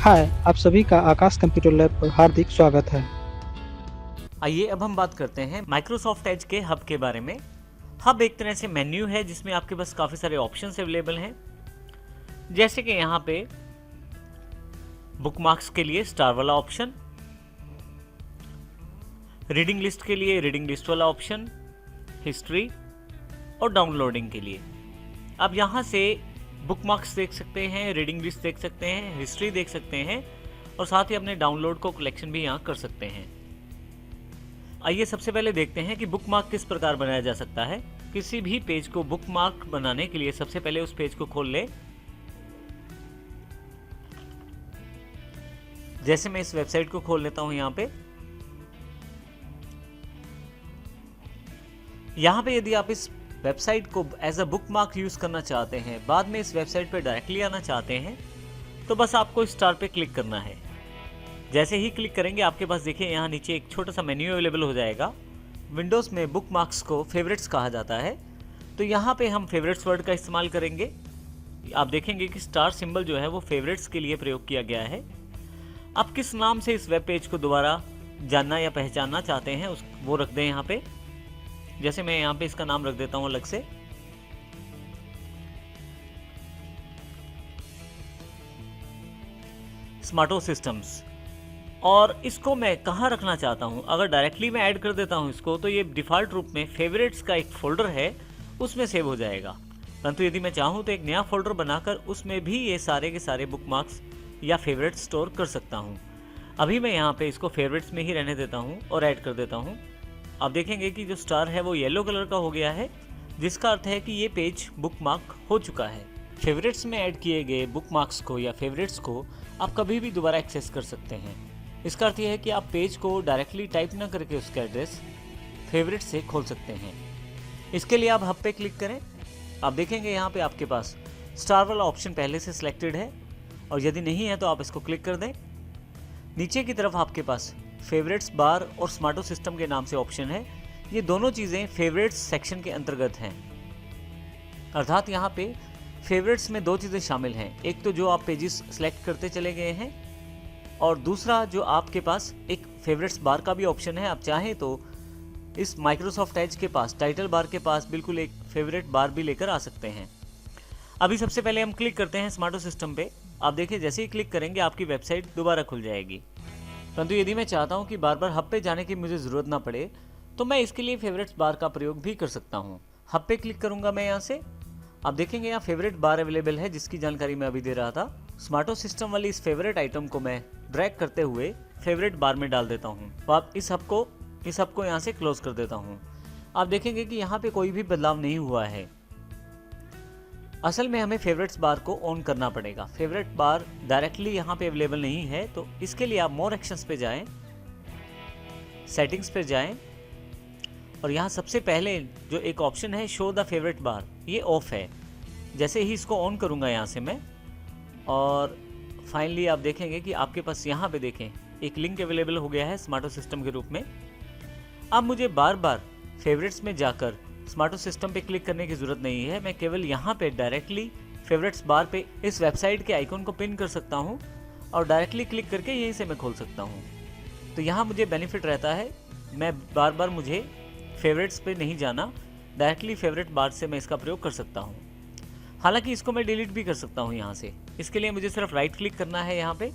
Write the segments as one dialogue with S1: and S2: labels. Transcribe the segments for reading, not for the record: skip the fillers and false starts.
S1: हाय, आप सभी का आकाश कंप्यूटर लैब पर हार्दिक स्वागत है।
S2: आइए अब हम बात करते हैं माइक्रोसॉफ्ट एज के हब के बारे में। हब एक तरह से मेन्यू है जिसमें आपके पास काफ़ी सारे ऑप्शंस अवेलेबल हैं, जैसे कि यहाँ पे बुकमार्क्स के लिए स्टार वाला ऑप्शन, रीडिंग लिस्ट के लिए रीडिंग लिस्ट वाला ऑप्शन, हिस्ट्री और डाउनलोडिंग के लिए आप यहाँ से बुकमार्क्स देख सकते हैं, रीडिंग लिस्ट देख सकते हैं, हिस्ट्री देख सकते हैं और साथ ही अपने डाउनलोड को कलेक्शन भी यहाँ कर सकते हैं। आइए सबसे पहले देखते हैं कि बुकमार्क किस प्रकार बनाया जा सकता है। किसी भी पेज को बुकमार्क बनाने के लिए सबसे पहले उस पेज को खोल ले। जैसे मैं इस वेबसाइट को खोल लेता हूं यहाँ पे यदि आप इस वेबसाइट को एज अ बुकमार्क यूज करना चाहते हैं, बाद में इस वेबसाइट पर डायरेक्टली आना चाहते हैं, तो बस आपको स्टार पे क्लिक करना है। जैसे ही क्लिक करेंगे आपके पास देखिए यहाँ नीचे एक छोटा सा मेन्यू अवेलेबल हो जाएगा। विंडोज़ में बुकमार्क्स को फेवरेट्स कहा जाता है, तो यहाँ पे हम फेवरेट्स वर्ड का इस्तेमाल करेंगे। आप देखेंगे कि स्टार सिंबल जो है वो फेवरेट्स के लिए प्रयोग किया गया है। आप किस नाम से इस वेब पेज को दोबारा जानना या पहचानना चाहते हैं वो रख दें यहाँ पे। जैसे मैं यहाँ पे इसका नाम रख देता हूँ अलग से। स्मार्टो सिस्टम्स। और इसको मैं कहाँ रखना चाहता हूँ, अगर डायरेक्टली मैं ऐड कर देता हूँ इसको, तो ये डिफ़ॉल्ट रूप में फेवरेट्स का एक फ़ोल्डर है उसमें सेव हो जाएगा। परंतु यदि मैं चाहूँ तो एक नया फ़ोल्डर बनाकर उसमें भी ये सारे के सारे बुकमार्क्स या फेवरेट्स स्टोर कर सकता हूँ। अभी मैं यहाँ पे इसको फेवरेट्स में ही रहने देता हूँ और ऐड कर देता हूँ। आप देखेंगे कि जो स्टार है वो येलो कलर का हो गया है, जिसका अर्थ है कि ये पेज बुकमार्क हो चुका है। फेवरेट्स में ऐड किए गए बुकमार्क्स को या फेवरेट्स को आप कभी भी दोबारा एक्सेस कर सकते हैं। इसका अर्थ यह है कि आप पेज को डायरेक्टली टाइप ना करके उसका एड्रेस फेवरेट से खोल सकते हैं। इसके लिए आप हब पे क्लिक करें। आप देखेंगे यहाँ पे आपके पास स्टार वाला ऑप्शन पहले से सिलेक्टेड है, और यदि नहीं है तो आप इसको क्लिक कर दें। नीचे की तरफ आपके पास फेवरेट्स बार और स्मार्टो सिस्टम के नाम से ऑप्शन है। ये दोनों चीज़ें फेवरेट्स सेक्शन के अंतर्गत हैं। अर्थात यहाँ पे फेवरेट्स में दो चीज़ें शामिल हैं, एक तो जो आप पेजेस सेलेक्ट करते चले गए हैं, और दूसरा जो आपके पास एक फेवरेट्स बार का भी ऑप्शन है। आप चाहें तो इस माइक्रोसॉफ्ट एज के पास टाइटल बार के पास बिल्कुल एक फेवरेट बार भी लेकर आ सकते हैं। अभी सबसे पहले हम क्लिक करते हैं स्मार्टो सिस्टम पे। आप देखिए जैसे ही क्लिक करेंगे आपकी वेबसाइट दोबारा खुल जाएगी। परंतु यदि मैं चाहता हूँ कि बार बार हब पे जाने की मुझे ज़रूरत ना पड़े, तो मैं इसके लिए फेवरेट्स बार का प्रयोग भी कर सकता हूँ। हब पे क्लिक करूँगा मैं यहाँ से। आप देखेंगे यहाँ फेवरेट बार अवेलेबल है, जिसकी जानकारी मैं अभी दे रहा था। स्मार्टो सिस्टम वाली इस फेवरेट आइटम को मैं ड्रैग करते हुए फेवरेट बार में डाल देता हूँ। तो आप इस हब को यहाँ से क्लोज कर देता हूँ। आप देखेंगे कि यहाँ पे कोई भी बदलाव नहीं हुआ है। असल में हमें फेवरेट्स बार को ऑन करना पड़ेगा। फेवरेट बार डायरेक्टली यहाँ पे अवेलेबल नहीं है, तो इसके लिए आप मोर एक्शंस पे जाएं, सेटिंग्स पे जाएं, और यहाँ सबसे पहले जो एक ऑप्शन है शो द फेवरेट बार, ये ऑफ है। जैसे ही इसको ऑन करूँगा यहाँ से मैं, और फाइनली आप देखेंगे कि आपके पास यहाँ पे देखें एक लिंक अवेलेबल हो गया है स्मार्टो सिस्टम के रूप में। अब मुझे बार बार फेवरेट्स में जाकर स्मार्टो सिस्टम पे क्लिक करने की ज़रूरत नहीं है। मैं केवल यहाँ पे डायरेक्टली फेवरेट्स बार पे इस वेबसाइट के आइकन को पिन कर सकता हूँ और डायरेक्टली क्लिक करके यहीं से मैं खोल सकता हूँ। तो यहाँ मुझे बेनिफिट रहता है, मैं बार बार मुझे फेवरेट्स पे नहीं जाना, डायरेक्टली फेवरेट बार से मैं इसका प्रयोग कर सकता हूँ। हालांकि इसको मैं डिलीट भी कर सकता हूँ यहाँ से। इसके लिए मुझे सिर्फ राइट क्लिक करना है यहाँ पे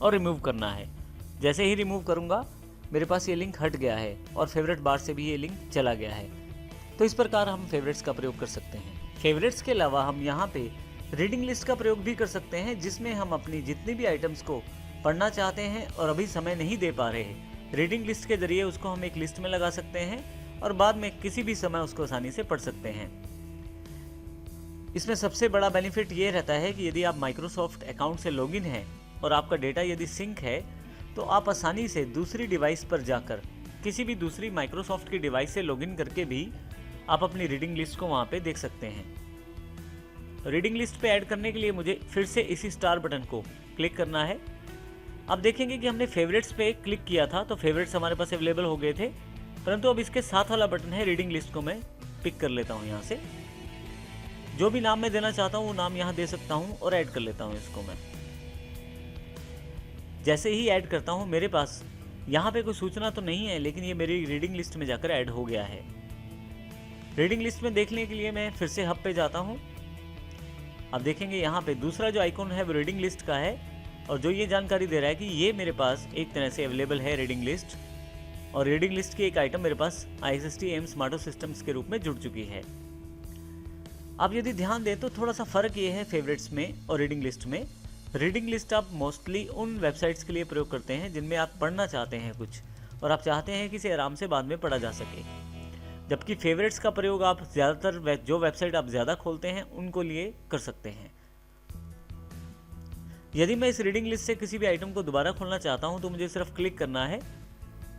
S2: और रिमूव करना है। जैसे ही रिमूव करूँगा मेरे पास ये लिंक हट गया है और फेवरेट बार से भी ये लिंक चला गया है। तो इस प्रकार हम फेवरेट्स का प्रयोग कर सकते हैं। फेवरेट्स के अलावा हम यहाँ पे रीडिंग लिस्ट का प्रयोग भी कर सकते हैं, जिसमें हम अपनी जितनी भी आइटम्स को पढ़ना चाहते हैं और अभी समय नहीं दे पा रहे, रीडिंग लिस्ट के जरिए उसको हम एक लिस्ट में लगा सकते हैं और बाद में किसी भी समय उसको आसानी से पढ़ सकते हैं। इसमें सबसे बड़ा बेनिफिट ये रहता है कि यदि आप माइक्रोसॉफ्ट अकाउंट से लॉगिन हैं और आपका डेटा यदि सिंक है, तो आप आसानी से दूसरी डिवाइस पर जाकर किसी भी दूसरी माइक्रोसॉफ्ट की डिवाइस से लॉगिन करके भी आप अपनी रीडिंग लिस्ट को वहाँ पे देख सकते हैं। रीडिंग लिस्ट पे ऐड करने के लिए मुझे फिर से इसी स्टार बटन को क्लिक करना है। आप देखेंगे कि हमने फेवरेट्स पे क्लिक किया था तो फेवरेट्स हमारे पास अवेलेबल हो गए थे, परंतु अब इसके साथ वाला बटन है रीडिंग लिस्ट को मैं पिक कर लेता हूँ यहाँ से। जो भी नाम मैं देना चाहता हूँ वो नाम यहाँ दे सकता हूँ और ऐड कर लेता हूँ इसको मैं। जैसे ही ऐड करता हूँ मेरे पास यहाँ पे कोई सूचना तो नहीं है, लेकिन ये मेरी रीडिंग लिस्ट में जाकर ऐड हो गया है। रीडिंग लिस्ट में देखने के लिए मैं फिर से हब पे जाता हूँ। अब देखेंगे यहाँ पे दूसरा जो आइकॉन है वो रीडिंग लिस्ट का है, और जो ये जानकारी दे रहा है कि ये मेरे पास एक तरह से अवेलेबल है रीडिंग लिस्ट, और रीडिंग लिस्ट की एक आइटम मेरे पास ISST एम्स स्मार्टो सिस्टम्स के रूप में जुड़ चुकी है। अब यदि ध्यान दें तो थोड़ा सा फ़र्क ये है फेवरेट्स में और रीडिंग लिस्ट में। रीडिंग लिस्ट आप मोस्टली उन वेबसाइट्स के लिए प्रयोग करते हैं जिनमें आप पढ़ना चाहते हैं कुछ, और आप चाहते हैं कि इसे आराम से बाद में पढ़ा जा सके, जबकि फेवरेट्स का प्रयोग आप ज़्यादातर जो वेबसाइट आप ज़्यादा खोलते हैं उनको लिए कर सकते हैं। यदि मैं इस रीडिंग लिस्ट से किसी भी आइटम को दोबारा खोलना चाहता हूं तो मुझे सिर्फ क्लिक करना है।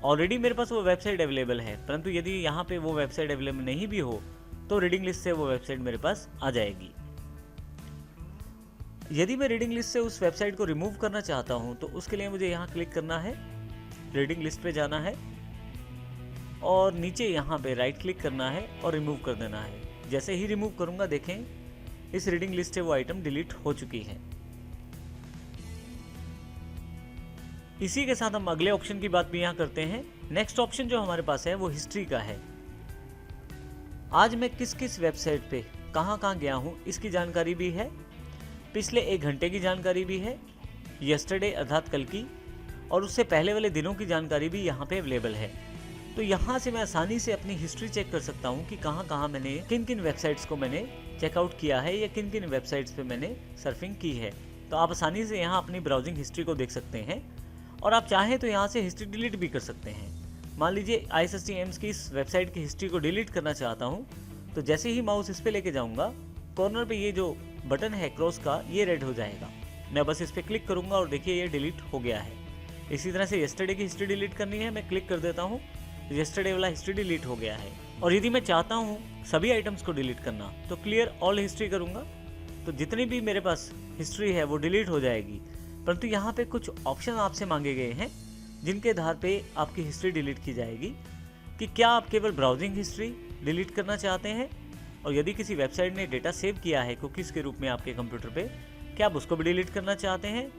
S2: ऑलरेडी मेरे पास वो वेबसाइट अवेलेबल है, परंतु यदि यहाँ पे वो वेबसाइट अवेलेबल नहीं भी हो तो रीडिंग लिस्ट से वो वेबसाइट मेरे पास आ जाएगी। यदि मैं रीडिंग लिस्ट से उस वेबसाइट को रिमूव करना चाहता हूँ तो उसके लिए मुझे यहाँ क्लिक करना है, रीडिंग लिस्ट पे जाना है और नीचे यहाँ पे राइट क्लिक करना है और रिमूव कर देना है। जैसे ही रिमूव करूँगा देखें इस रीडिंग लिस्ट से वो आइटम डिलीट हो चुकी है। इसी के साथ हम अगले ऑप्शन की बात भी यहाँ करते हैं। नेक्स्ट ऑप्शन जो हमारे पास है वो हिस्ट्री का है। आज मैं किस किस वेबसाइट पे कहाँ गया हूँ इसकी जानकारी भी है, पिछले 1 घंटे की जानकारी भी है, यस्टरडे अर्थात कल की, और उससे पहले वाले दिनों की जानकारी भी यहाँ पे अवेलेबल है। तो यहाँ से मैं आसानी से अपनी हिस्ट्री चेक कर सकता हूँ कि कहाँ मैंने किन किन वेबसाइट्स को मैंने चेकआउट किया है या किन किन वेबसाइट्स पे मैंने सर्फिंग की है। तो आप आसानी से यहाँ अपनी ब्राउजिंग हिस्ट्री को देख सकते हैं, और आप चाहें तो यहाँ से हिस्ट्री डिलीट भी कर सकते हैं। मान लीजिए ISST एम्स की इस वेबसाइट की हिस्ट्री को डिलीट करना चाहता हूँ, तो जैसे ही माउस इस पे लेके जाऊँगा कॉर्नर पे ये जो बटन है क्रॉस का ये रेड हो जाएगा। मैं बस इस पर क्लिक करूँगा और देखिए ये डिलीट हो गया है। इसी तरह से यस्टरडे की हिस्ट्री डिलीट करनी है, मैं क्लिक कर देता हूँ, यस्टरडे वाला हिस्ट्री डिलीट हो गया है। और यदि मैं चाहता हूँ सभी आइटम्स को डिलीट करना तो क्लियर ऑल हिस्ट्री करूँगा, तो जितनी भी मेरे पास हिस्ट्री है वो डिलीट हो जाएगी। परंतु यहाँ पे कुछ ऑप्शन आपसे मांगे गए हैं जिनके आधार पे आपकी हिस्ट्री डिलीट की जाएगी, कि क्या आप केवल ब्राउजिंग हिस्ट्री डिलीट करना चाहते हैं, और यदि किसी वेबसाइट ने डेटा सेव किया है कुकीज़ के रूप में आपके कंप्यूटर पे, क्या आप उसको भी डिलीट करना चाहते हैं,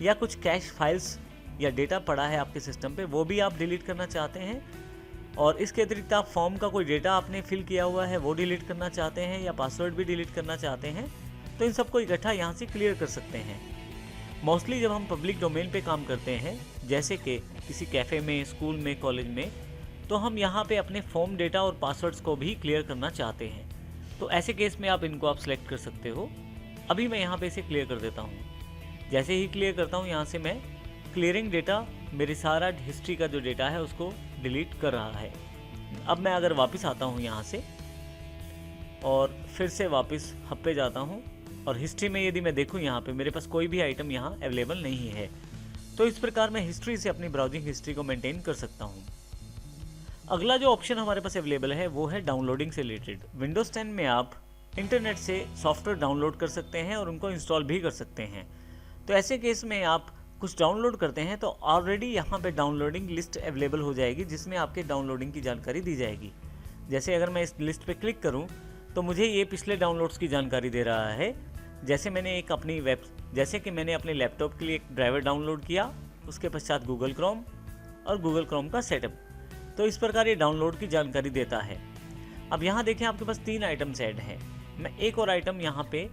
S2: या कुछ कैश फाइल्स या डेटा पड़ा है आपके सिस्टम पे वो भी आप डिलीट करना चाहते हैं, और इसके अतिरिक्त आप फॉर्म का कोई डेटा आपने फिल किया हुआ है वो डिलीट करना चाहते हैं, या पासवर्ड भी डिलीट करना चाहते हैं, तो इन सबको इकट्ठा यहाँ से क्लियर कर सकते हैं। मोस्टली जब हम पब्लिक डोमेन पे काम करते हैं, जैसे कि किसी कैफ़े में, स्कूल में, कॉलेज में, तो हम यहाँ पे अपने फॉर्म डेटा और पासवर्ड्स को भी क्लियर करना चाहते हैं। तो ऐसे केस में आप इनको आप सेलेक्ट कर सकते हो। अभी मैं यहाँ पे इसे क्लियर कर देता हूँ। जैसे ही क्लियर करता हूँ यहाँ से मैं क्लियरिंग डेटा, मेरी सारा हिस्ट्री का जो डेटा है उसको डिलीट कर रहा है। अब मैं अगर वापस आता हूँ यहाँ से और फिर से वापस हब पे जाता हूँ, और हिस्ट्री में यदि मैं देखूँ यहाँ पे मेरे पास कोई भी आइटम यहाँ अवेलेबल नहीं है। तो इस प्रकार मैं हिस्ट्री से अपनी ब्राउजिंग हिस्ट्री को मेंटेन कर सकता हूँ। अगला जो ऑप्शन हमारे पास अवेलेबल है वो है डाउनलोडिंग से रिलेटेड। विंडोज़ 10 में आप इंटरनेट से सॉफ्टवेयर डाउनलोड कर सकते हैं और उनको इंस्टॉल भी कर सकते हैं। तो ऐसे केस में आप कुछ डाउनलोड करते हैं तो ऑलरेडी यहाँ पे डाउनलोडिंग लिस्ट अवेलेबल हो जाएगी, जिसमें आपके डाउनलोडिंग की जानकारी दी जाएगी। जैसे अगर मैं इस लिस्ट पे क्लिक करूँ तो मुझे ये पिछले डाउनलोड्स की जानकारी दे रहा है। जैसे कि मैंने अपने लैपटॉप के लिए एक ड्राइवर डाउनलोड किया, उसके पश्चात गूगल क्रोम और गूगल क्रोम का सेटअप। तो इस प्रकार ये डाउनलोड की जानकारी देता है। अब यहाँ देखें आपके पास 3 आइटम्स ऐड हैं। मैं एक और आइटम यहाँ पे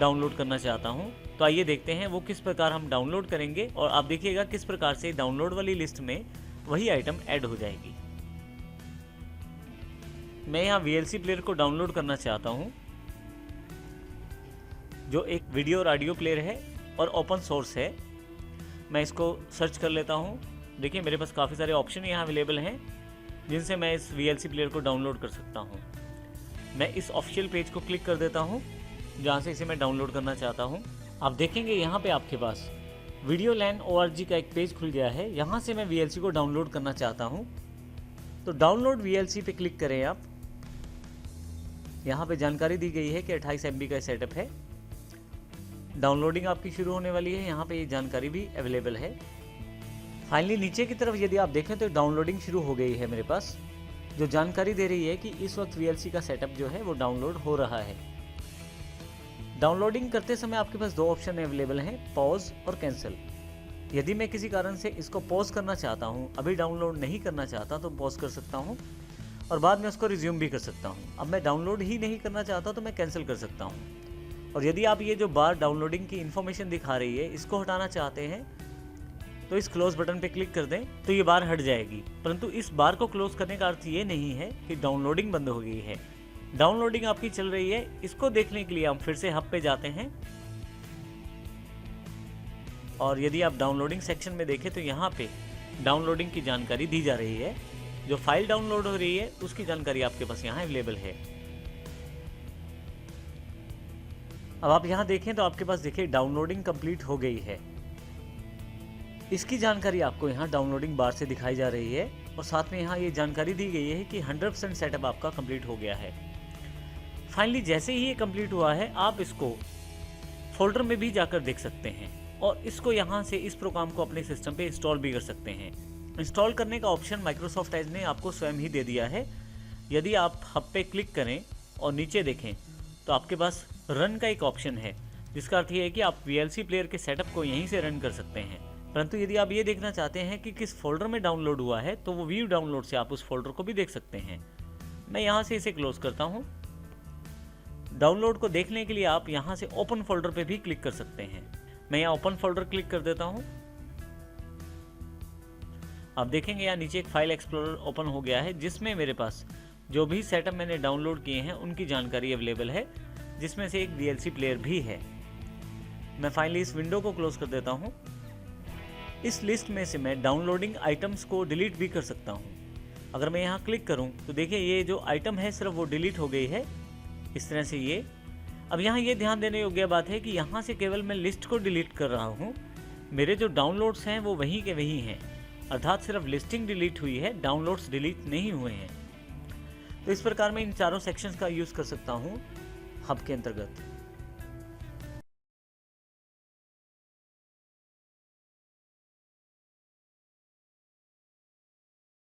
S2: डाउनलोड करना चाहता हूँ, तो आइए देखते हैं वो किस प्रकार हम डाउनलोड करेंगे, और आप देखिएगा किस प्रकार से डाउनलोड वाली लिस्ट में वही आइटम ऐड हो जाएगी। मैं यहाँ VLC प्लेयर को डाउनलोड करना चाहता हूँ, जो एक वीडियो और ऑडियो प्लेयर है और ओपन सोर्स है। मैं इसको सर्च कर लेता हूँ। देखिए मेरे पास काफ़ी सारे ऑप्शन यहाँ अवेलेबल हैं जिनसे मैं इस VLC प्लेयर को डाउनलोड कर सकता हूँ। मैं इस ऑफिशियल पेज को क्लिक कर देता हूँ जहाँ से इसे मैं डाउनलोड करना चाहता हूँ। आप देखेंगे यहाँ पे आपके पास videolan.org का एक पेज खुल गया है। यहाँ से मैं VLC को डाउनलोड करना चाहता हूँ, तो डाउनलोड VLC पे क्लिक करें आप। यहाँ पे जानकारी दी गई है कि 28 MB का सेटअप है। डाउनलोडिंग आपकी शुरू होने वाली है। यहाँ पे ये जानकारी भी अवेलेबल है। फाइनली नीचे की तरफ यदि आप देखें तो डाउनलोडिंग शुरू हो गई है। मेरे पास जो जानकारी दे रही है कि इस वक्त VLC का सेटअप जो है वो डाउनलोड हो रहा है। डाउनलोडिंग करते समय आपके पास 2 ऑप्शन अवेलेबल हैं, पॉज और कैंसिल। यदि मैं किसी कारण से इसको पॉज करना चाहता हूँ, अभी डाउनलोड नहीं करना चाहता तो पॉज कर सकता हूँ और बाद में उसको रिज्यूम भी कर सकता हूँ। अब मैं डाउनलोड ही नहीं करना चाहता तो मैं कैंसिल कर सकता हूँ। और यदि आप ये जो बार डाउनलोडिंग की इन्फॉर्मेशन दिखा रही है इसको हटाना चाहते हैं तो इस क्लोज बटन पे क्लिक कर दें तो ये बार हट जाएगी। परंतु इस बार को क्लोज करने का अर्थ ये नहीं है कि डाउनलोडिंग बंद हो गई है। डाउनलोडिंग आपकी चल रही है। इसको देखने के लिए हम फिर से हब पे जाते हैं और यदि आप डाउनलोडिंग सेक्शन में देखें तो यहाँ पे डाउनलोडिंग की जानकारी दी जा रही है। जो फाइल डाउनलोड हो रही है उसकी जानकारी आपके पास यहाँ अवेलेबल है। अब आप यहाँ देखें तो आपके पास देखिए डाउनलोडिंग कंप्लीट हो गई है। इसकी जानकारी आपको यहाँ डाउनलोडिंग बार से दिखाई जा रही है और साथ में यहाँ ये जानकारी दी गई है कि 100% सेटअप आपका कंप्लीट हो गया है। फाइनली जैसे ही ये कंप्लीट हुआ है आप इसको फोल्डर में भी जाकर देख सकते हैं और इसको यहाँ से इस प्रोग्राम को अपने सिस्टम पे इंस्टॉल भी कर सकते हैं। इंस्टॉल करने का ऑप्शन माइक्रोसॉफ्ट एज ने आपको स्वयं ही दे दिया है। यदि आप हब पे क्लिक करें और नीचे देखें तो आपके पास रन का एक ऑप्शन है, जिसका अर्थ ये है कि आप VLC प्लेयर के सेटअप को यहीं से रन कर सकते हैं। परंतु यदि आप ये देखना चाहते हैं कि किस फोल्डर में डाउनलोड हुआ है तो वो व्यू डाउनलोड से आप उस फोल्डर को भी देख सकते हैं। मैं यहाँ से इसे क्लोज करता हूँ। डाउनलोड को देखने के लिए आप यहाँ से ओपन फोल्डर पे भी क्लिक कर सकते हैं। मैं यहाँ ओपन फोल्डर क्लिक कर देता हूँ। आप देखेंगे यहाँ नीचे एक फाइल एक्सप्लोरर ओपन हो गया है, जिसमें मेरे पास जो भी सेटअप मैंने डाउनलोड किए हैं उनकी जानकारी अवेलेबल है, जिसमें से एक VLC प्लेयर भी है। मैं फाइनली इस विंडो को क्लोज कर देता हूँ। इस लिस्ट में से मैं डाउनलोडिंग आइटम्स को डिलीट भी कर सकता हूँ। अगर मैं यहाँ क्लिक करूँ तो देखिए ये जो आइटम है सिर्फ वो डिलीट हो गई है। इस तरह से ये अब यहाँ ये ध्यान देने योग्य बात है कि यहाँ से केवल मैं लिस्ट को डिलीट कर रहा हूँ। मेरे जो डाउनलोड्स हैं वो वहीं के वहीं हैं, अर्थात सिर्फ लिस्टिंग डिलीट हुई है, डाउनलोड्स डिलीट नहीं हुए हैं। तो इस प्रकार मैं इन चारों सेक्शंस का यूज़ कर सकता हूँ हब के अंतर्गत।